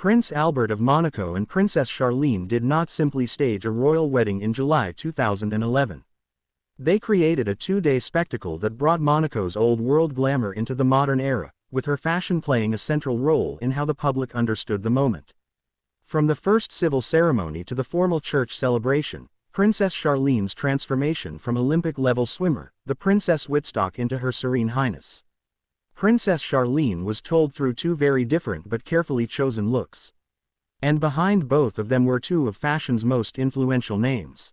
Prince Albert of Monaco and Princess Charlene did not simply stage a royal wedding in July 2011. They created a two-day spectacle that brought Monaco's old-world glamour into the modern era, with her fashion playing a central role in how the public understood the moment. From the first civil ceremony to the formal church celebration, Princess Charlene's transformation from Olympic-level swimmer, the Princess Wittstock, into Her Serene Highness. Princess Charlene was told through two very different but carefully chosen looks. And behind both of them were two of fashion's most influential names: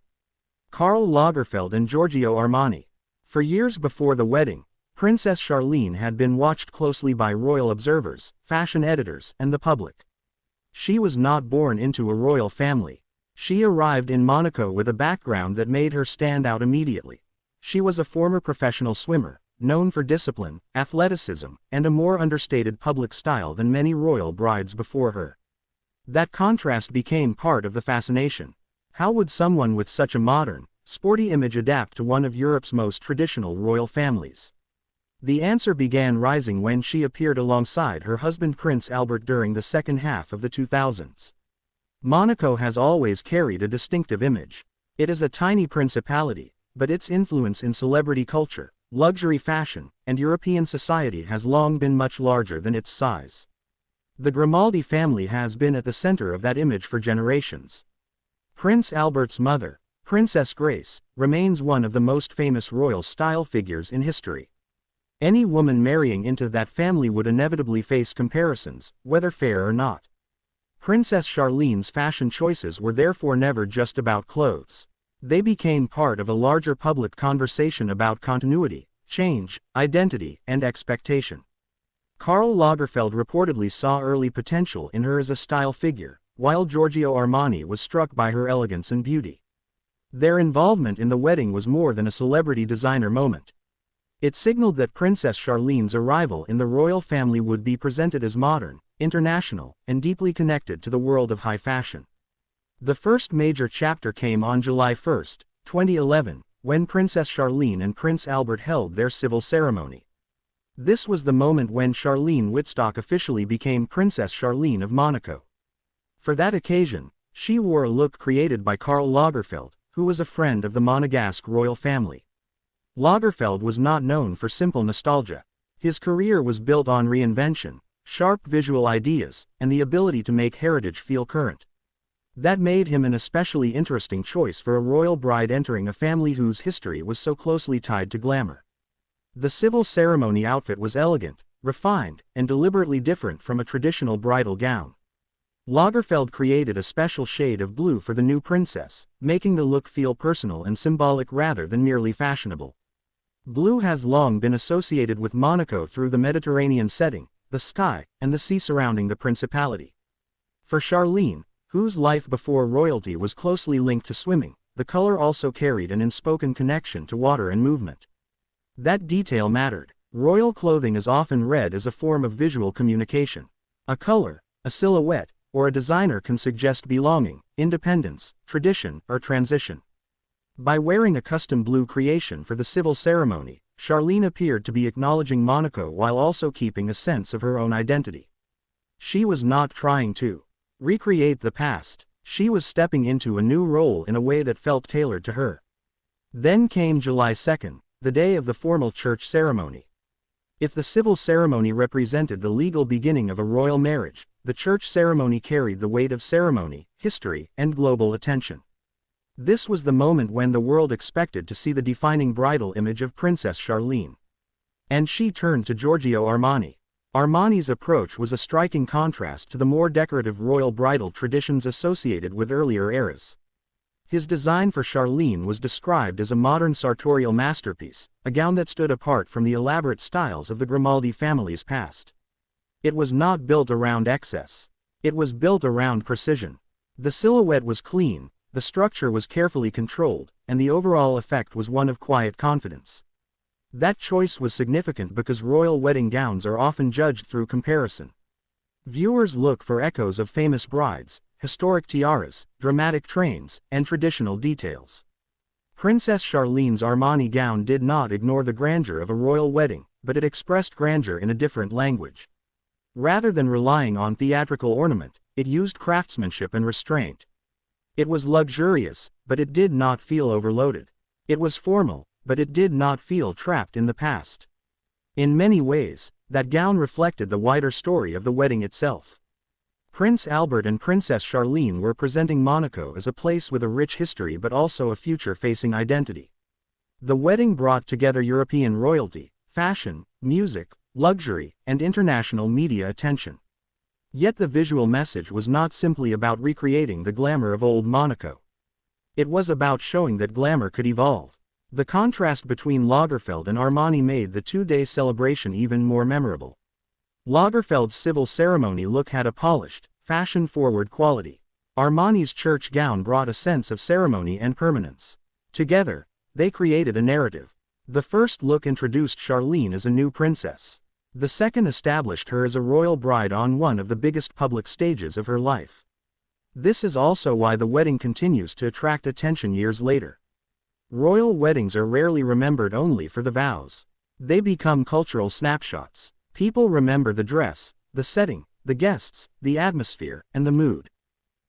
Karl Lagerfeld and Giorgio Armani. For years before the wedding, Princess Charlene had been watched closely by royal observers, fashion editors, and the public. She was not born into a royal family. She arrived in Monaco with a background that made her stand out immediately. She was a former professional swimmer, known for discipline, athleticism, and a more understated public style than many royal brides before her. That contrast became part of the fascination. How would someone with such a modern, sporty image adapt to one of Europe's most traditional royal families? The answer began rising when she appeared alongside her husband Prince Albert during the second half of the 2000s. Monaco has always carried a distinctive image. It is a tiny principality, but its influence in celebrity culture, luxury fashion, and European society has long been much larger than its size. The Grimaldi family has been at the center of that image for generations. Prince Albert's mother, Princess Grace, remains one of the most famous royal style figures in history. Any woman marrying into that family would inevitably face comparisons, whether fair or not. Princess Charlene's fashion choices were therefore never just about clothes. They became part of a larger public conversation about continuity, change, identity, and expectation. Karl Lagerfeld reportedly saw early potential in her as a style figure, while Giorgio Armani was struck by her elegance and beauty. Their involvement in the wedding was more than a celebrity designer moment. It signaled that Princess Charlene's arrival in the royal family would be presented as modern, international, and deeply connected to the world of high fashion. The first major chapter came on July 1, 2011, when Princess Charlene and Prince Albert held their civil ceremony. This was the moment when Charlene Wittstock officially became Princess Charlene of Monaco. For that occasion, she wore a look created by Karl Lagerfeld, who was a friend of the Monegasque royal family. Lagerfeld was not known for simple nostalgia. His career was built on reinvention, sharp visual ideas, and the ability to make heritage feel current. That made him an especially interesting choice for a royal bride entering a family whose history was so closely tied to glamour. The civil ceremony outfit was elegant, refined, and deliberately different from a traditional bridal gown. Lagerfeld created a special shade of blue for the new princess, making the look feel personal and symbolic rather than merely fashionable. Blue has long been associated with Monaco through the Mediterranean setting, the sky, and the sea surrounding the principality. For Charlene, whose life before royalty was closely linked to swimming, the color also carried an unspoken connection to water and movement. That detail mattered. Royal clothing is often read as a form of visual communication. A color, a silhouette, or a designer can suggest belonging, independence, tradition, or transition. By wearing a custom blue creation for the civil ceremony, Charlene appeared to be acknowledging Monaco while also keeping a sense of her own identity. She was not trying to recreate the past. She was stepping into a new role in a way that felt tailored to her. Then came July 2, the day of the formal church ceremony. If the civil ceremony represented the legal beginning of a royal marriage, the church ceremony carried the weight of ceremony, history, and global attention. This was the moment when the world expected to see the defining bridal image of Princess Charlene. And she turned to Giorgio Armani. Armani's approach was a striking contrast to the more decorative royal bridal traditions associated with earlier eras. His design for Charlene was described as a modern sartorial masterpiece, a gown that stood apart from the elaborate styles of the Grimaldi family's past. It was not built around excess. It was built around precision. The silhouette was clean, the structure was carefully controlled, and the overall effect was one of quiet confidence. That choice was significant because royal wedding gowns are often judged through comparison. Viewers look for echoes of famous brides, historic tiaras, dramatic trains, and traditional details. Princess Charlene's Armani gown did not ignore the grandeur of a royal wedding, but it expressed grandeur in a different language. Rather than relying on theatrical ornament, it used craftsmanship and restraint. It was luxurious, but it did not feel overloaded. It was formal, but it did not feel trapped in the past. In many ways, that gown reflected the wider story of the wedding itself. Prince Albert and Princess Charlene were presenting Monaco as a place with a rich history but also a future-facing identity. The wedding brought together European royalty, fashion, music, luxury, and international media attention. Yet the visual message was not simply about recreating the glamour of old Monaco. It was about showing that glamour could evolve. The contrast between Lagerfeld and Armani made the two-day celebration even more memorable. Lagerfeld's civil ceremony look had a polished, fashion-forward quality. Armani's church gown brought a sense of ceremony and permanence. Together, they created a narrative. The first look introduced Charlene as a new princess. The second established her as a royal bride on one of the biggest public stages of her life. This is also why the wedding continues to attract attention years later. Royal weddings are rarely remembered only for the vows. They become cultural snapshots. People remember the dress, the setting, the guests, the atmosphere, and the mood.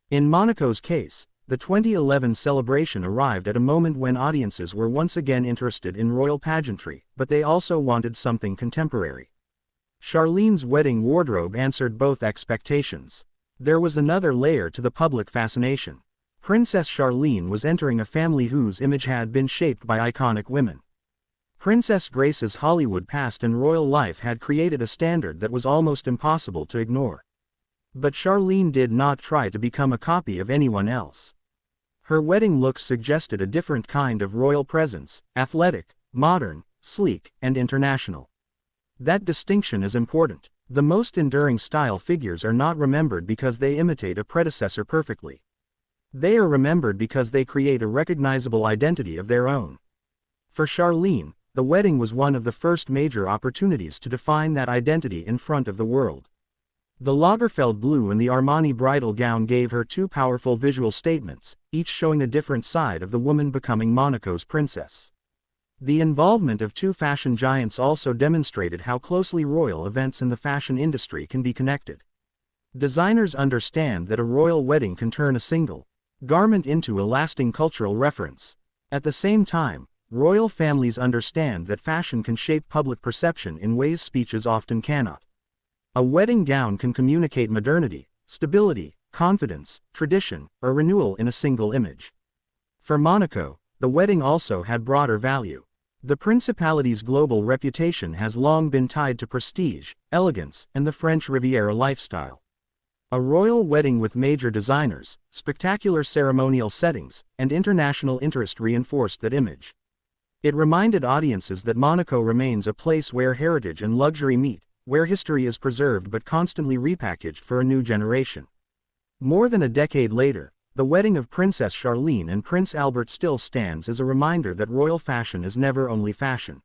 In Monaco's case, the 2011 celebration arrived at a moment when audiences were once again interested in royal pageantry, but they also wanted something contemporary. Charlene's wedding wardrobe answered both expectations. There was another layer to the public fascination. Princess Charlene was entering a family whose image had been shaped by iconic women. Princess Grace's Hollywood past and royal life had created a standard that was almost impossible to ignore. But Charlene did not try to become a copy of anyone else. Her wedding looks suggested a different kind of royal presence: athletic, modern, sleek, and international. That distinction is important. The most enduring style figures are not remembered because they imitate a predecessor perfectly. They are remembered because they create a recognizable identity of their own. For Charlene, the wedding was one of the first major opportunities to define that identity in front of the world. The Lagerfeld blue and the Armani bridal gown gave her two powerful visual statements, each showing a different side of the woman becoming Monaco's princess. The involvement of two fashion giants also demonstrated how closely royal events in the fashion industry can be connected. Designers understand that a royal wedding can turn a single garment into a lasting cultural reference. At the same time, royal families understand that fashion can shape public perception in ways speeches often cannot. A wedding gown can communicate modernity, stability, confidence, tradition, or renewal in a single image. For Monaco, the wedding also had broader value. The principality's global reputation has long been tied to prestige, elegance, and the French Riviera lifestyle. A royal wedding with major designers, spectacular ceremonial settings, and international interest reinforced that image. It reminded audiences that Monaco remains a place where heritage and luxury meet, where history is preserved but constantly repackaged for a new generation. More than a decade later, the wedding of Princess Charlene and Prince Albert still stands as a reminder that royal fashion is never only fashion.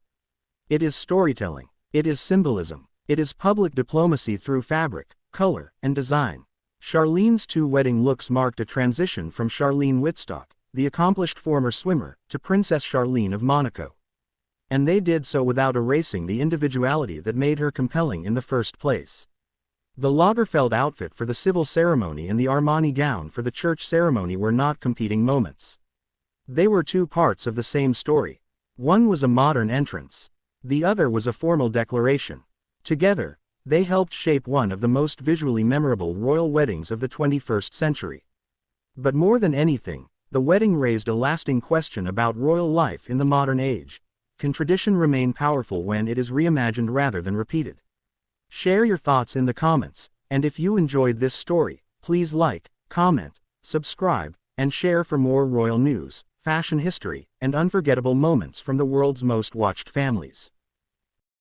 It is storytelling, it is symbolism, it is public diplomacy through fabric, color, and design. Charlene's two wedding looks marked a transition from Charlene Wittstock, the accomplished former swimmer, to Princess Charlene of Monaco. And they did so without erasing the individuality that made her compelling in the first place. The Lagerfeld outfit for the civil ceremony and the Armani gown for the church ceremony were not competing moments. They were two parts of the same story. One was a modern entrance. The other was a formal declaration. Together, they helped shape one of the most visually memorable royal weddings of the 21st century. But more than anything, the wedding raised a lasting question about royal life in the modern age. Can tradition remain powerful when it is reimagined rather than repeated? Share your thoughts in the comments, and if you enjoyed this story, please like, comment, subscribe, and share for more royal news, fashion history, and unforgettable moments from the world's most watched families.